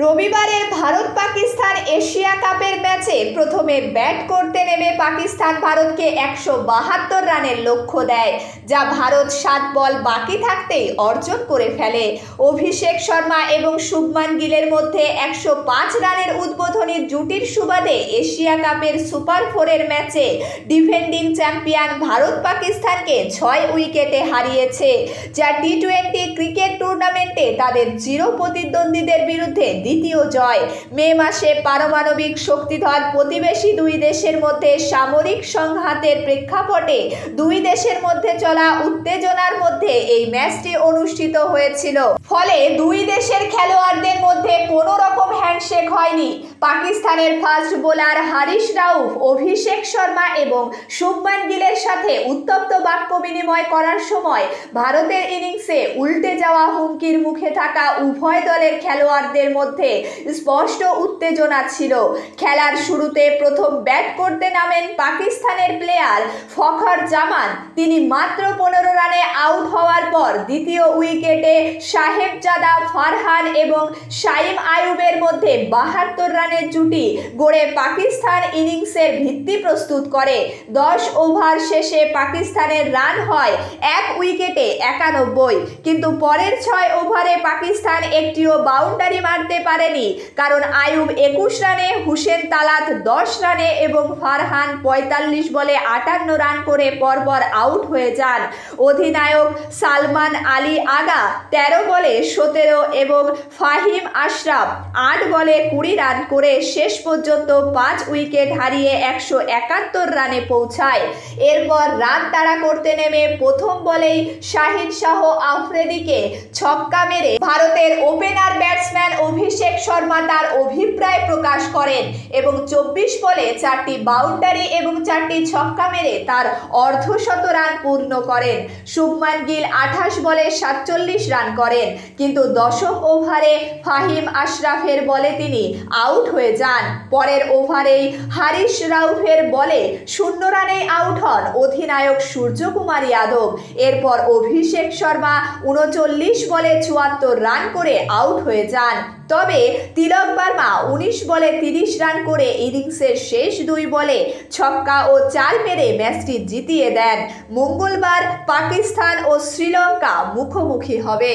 রবিবারের ভারত পাকিস্তান এশিয়া কাপের ম্যাচে প্রথমে ব্যাট করতে নেমে পাকিস্তান ভারতকে 172 রানের লক্ষ্য দেয়, যা ভারত 7 বল বাকি থাকতেই অর্জন করে ফেলে। অভিষেক শর্মা এবং শুভমান গিলের মধ্যে 105 রানের উদ্বোধনী জুটির সুবাদে এশিয়া কাপের সুপার 4-এর ম্যাচে ডিফেন্ডিং চ্যাম্পিয়ন ভারত পাকিস্তানকে 6 উইকেটে হারিয়েছে, যা টি-20 ক্রিকেট টুর্নামেন্টে তাদের চির প্রতিদ্বন্দ্বীদের বিরুদ্ধে দ্বিতীয় জয়। মে মাসে পারমাণবিক শক্তিধর প্রতিবেশী দুই দেশের মধ্যে সামরিক সংঘাতের প্রেক্ষাপটে দুই দেশের মধ্যে চলা উত্তেজনার মধ্যে এই ম্যাচটি অনুষ্ঠিত হয়েছিল। ফলে দুই দেশের খেলোয়াড়দের মধ্যে কোনো রকম হ্যান্ডশেক হয়নি। পাকিস্তানের ফাস্ট বোলার হারিস রাউফ অভিষেক শর্মা এবং শুভমান গিলের সাথে উত্তপ্ত বাক্য বিনিময় করার সময় ভারতের ইনিংসে উল্টে যাওয়া হুমকির মুখে থাকা উভয় দলের খেলোয়াড়দের মধ্যে স্পষ্ট উত্তেজনা ছিল। খেলার শুরুতে প্রথম ব্যাট করতে নামেন পাকিস্তানের প্লেয়ার ফখর জামান। তিনি মাত্র 15 রানে আউট হওয়ার পর দ্বিতীয় উইকেটে সাহেবজাদা ফারহান এবং শাইম আয়ুবের মধ্যে 72 রানের জুটি গড়ে পাকিস্তান ইনিংসের ভিত্তি প্রস্তুত করে। 10 ওভার শেষে পাকিস্তানের রান হয় 1 উইকেটে 91, কিন্তু পরের 6 ওভারে পাকিস্তান একটিও বাউন্ডারি মারতে পারেনি, কারণ আয়ুব 21 রানে, হুসেন তালাত 10 রানে এবং ফারহান 45 বলে 58 রান করে পরপর আউট হয়ে যান। অধিনায়ক সালমান আলী আগা 13 বলে 17 এবং ফাহিম আশরাফ 8 বলে 20 রান করে শেষ পর্যন্ত 5 উইকেট হারিয়ে 171 রানে পৌঁছায়। এরপর রান তাড়া করতে নেমে প্রথম বলেই শাহিন শাহ আফ্রিদিকে ছক্কা মেরে ভারতের ওপেনার ব্যাটসম্যান অভিষেক শর্মা তার অভিপ্রায় প্রকাশ করেন এবং 24 বলে 4টি বাউন্ডারি এবং 4টি ছক্কা মেরে তার অর্ধশত রান পূর্ণ করেন। শুভমান গিল 28 বলে 47 রান করেন, কিন্তু 10ম ওভারে ফাহিম আশরাফের বলে তিনি আউট হয়ে যান। পরের ওভারেই হারিস রাউফের বলে 0 রানেই আউট হন অধিনায়ক সূর্যকুমার যাদব। এরপর অভিষেক শর্মা 39 বলে 74 রান করে আউট হয়ে যান। তবে তিলক বর্মা 19 বলে 30 রান করে ইনিংসের শেষ 2 বলে ছক্কা ও 4 মেরে ম্যাচটি জিতিয়ে দেন। মঙ্গলবার পাকিস্তান ও শ্রীলঙ্কা মুখোমুখি হবে।